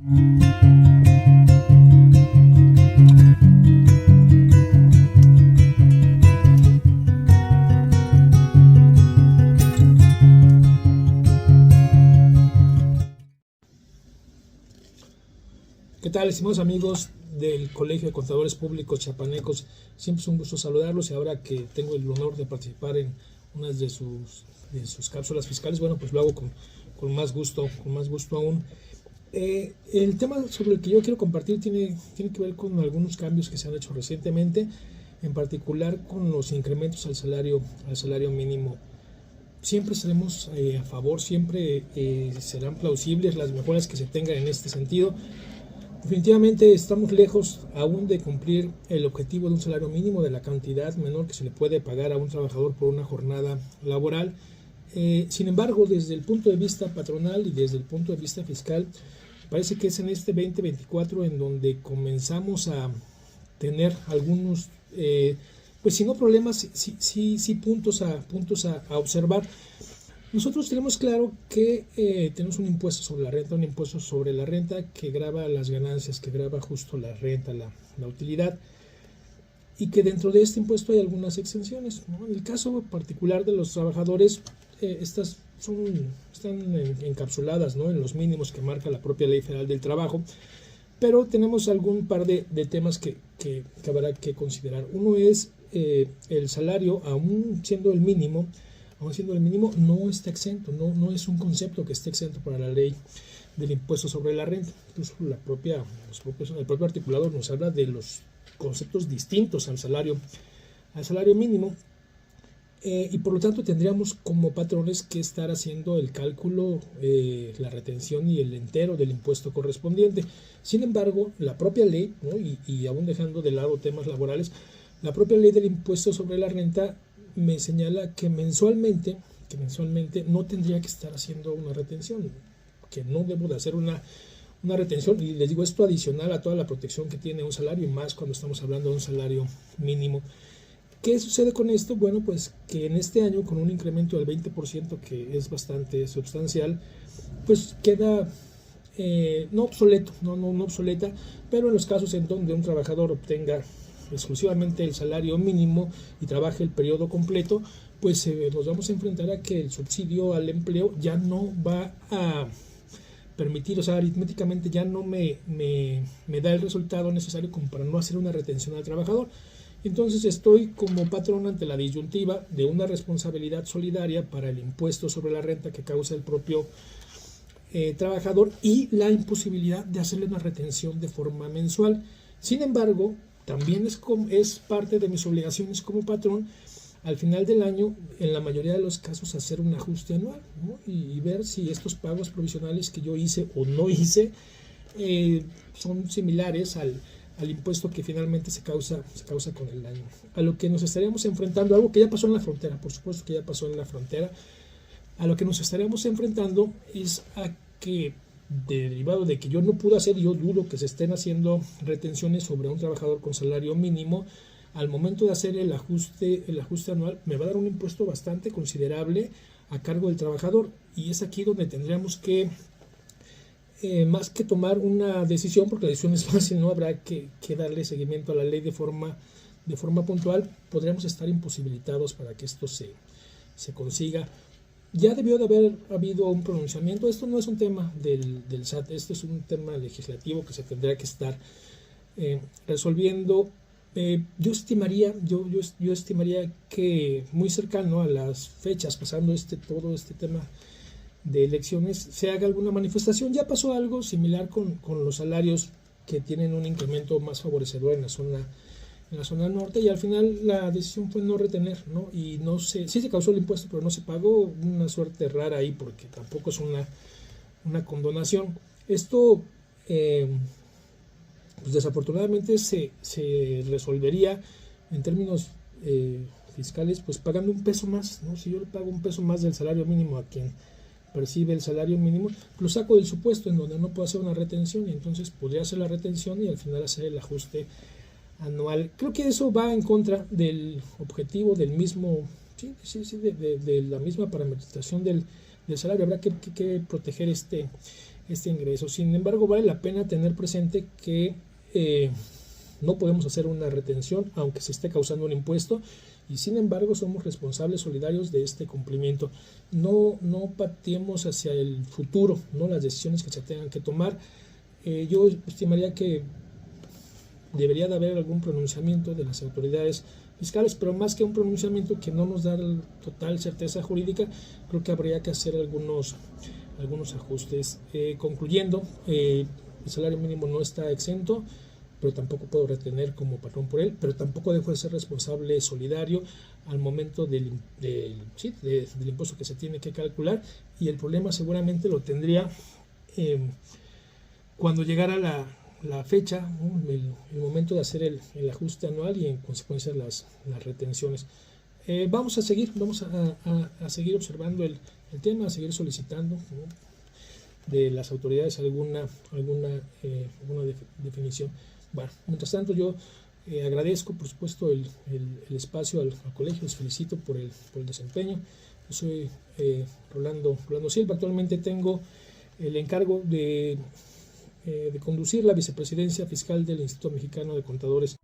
¿Qué tal, estimados amigos del Colegio de Contadores Públicos Chiapanecos? Siempre es un gusto saludarlos, y ahora que tengo el honor de participar en una de sus cápsulas fiscales, bueno, pues lo hago con más gusto aún. El tema sobre el que yo quiero compartir tiene que ver con algunos cambios que se han hecho recientemente, en particular con los incrementos al salario mínimo. Siempre estaremos a favor, siempre serán plausibles las mejoras que se tengan en este sentido. Definitivamente estamos lejos aún de cumplir el objetivo de un salario mínimo, de la cantidad menor que se le puede pagar a un trabajador por una jornada laboral. Sin embargo, desde el punto de vista patronal y desde el punto de vista fiscal, parece que es en este 2024 en donde comenzamos a tener algunos, pues si no problemas, sí puntos a observar. Nosotros tenemos claro que tenemos un impuesto sobre la renta, que grava las ganancias, que grava justo la renta, la utilidad, y que dentro de este impuesto hay algunas exenciones, ¿no? En el caso particular de los trabajadores, estas están encapsuladas, ¿no?, en los mínimos que marca la propia Ley Federal del Trabajo, pero tenemos algún par de temas que habrá que considerar. Uno es el salario, aún siendo el mínimo, no está exento, no es un concepto que esté exento para la ley del impuesto sobre la renta. Incluso el propio articulado nos habla de los conceptos distintos al salario mínimo, y por lo tanto tendríamos como patrones que estar haciendo el cálculo, la retención y el entero del impuesto correspondiente. Sin embargo, la propia ley, ¿no?, y aún dejando de lado temas laborales, la propia ley del impuesto sobre la renta me señala que mensualmente no tendría que estar haciendo una retención, que no debo de hacer una retención, y les digo, esto adicional a toda la protección que tiene un salario, y más cuando estamos hablando de un salario mínimo. ¿Qué sucede con esto? Bueno, pues que en este año, con un incremento del 20%, que es bastante sustancial, pues queda no obsoleta, pero en los casos en donde un trabajador obtenga exclusivamente el salario mínimo y trabaje el periodo completo, pues nos vamos a enfrentar a que el subsidio al empleo ya no va a permitir, o sea, aritméticamente ya no me da el resultado necesario como para no hacer una retención al trabajador. Entonces estoy como patrón ante la disyuntiva de una responsabilidad solidaria para el impuesto sobre la renta que causa el propio trabajador, y la imposibilidad de hacerle una retención de forma mensual. Sin embargo, también es parte de mis obligaciones como patrón, al final del año, en la mayoría de los casos, hacer un ajuste anual, ¿no?, y ver si estos pagos provisionales que yo hice o no hice son similares al impuesto que finalmente se causa con el año. A lo que nos estaríamos enfrentando, algo que ya pasó en la frontera, por supuesto que ya pasó en la frontera, a lo que nos estaríamos enfrentando es a que, derivado de que yo no pude hacer, yo dudo que se estén haciendo retenciones sobre un trabajador con salario mínimo, al momento de hacer el ajuste anual, me va a dar un impuesto bastante considerable a cargo del trabajador, y es aquí donde tendríamos que, más que tomar una decisión, porque la decisión es fácil, no habrá que darle seguimiento a la ley de forma puntual, podríamos estar imposibilitados para que esto se consiga. Ya debió de haber habido un pronunciamiento. Esto no es un tema del SAT, esto es un tema legislativo que se tendrá que estar resolviendo. Yo estimaría que muy cercano a las fechas, pasando todo este tema de elecciones, se haga alguna manifestación. Ya pasó algo similar con los salarios, que tienen un incremento más favorecedor en la zona norte, y al final la decisión fue no retener, ¿no? Y no sé, sí se causó el impuesto, pero no se pagó, una suerte rara ahí, porque tampoco es una condonación. Esto pues desafortunadamente se resolvería en términos fiscales, pues pagando un peso más, ¿no? Si yo le pago un peso más del salario mínimo a quien percibe el salario mínimo, lo saco del supuesto en donde no puedo hacer una retención, y entonces podría hacer la retención y al final hacer el ajuste anual. Creo que eso va en contra del objetivo del mismo, de la misma parametrización del salario. Habrá que proteger este este ingreso. Sin embargo, vale la pena tener presente que no podemos hacer una retención aunque se esté causando un impuesto, y sin embargo somos responsables solidarios de este cumplimiento. No pateemos hacia el futuro, ¿no?, las decisiones que se tengan que tomar. Yo estimaría que debería de haber algún pronunciamiento de las autoridades fiscales, pero más que un pronunciamiento que no nos da total certeza jurídica, creo que habría que hacer algunos ajustes. Concluyendo, el salario mínimo no está exento, pero tampoco puedo retener como patrón por él, pero tampoco dejo de ser responsable solidario al momento del impuesto que se tiene que calcular, y el problema seguramente lo tendría cuando llegara la fecha, ¿no?, el momento de hacer el ajuste anual y en consecuencia las retenciones. Vamos a seguir observando el tema, a seguir solicitando, ¿no?, de las autoridades alguna definición. Bueno, mientras tanto yo agradezco por supuesto el espacio al colegio, les felicito por el desempeño. Yo soy Rolando Silva, actualmente tengo el encargo de conducir la vicepresidencia fiscal del Instituto Mexicano de Contadores.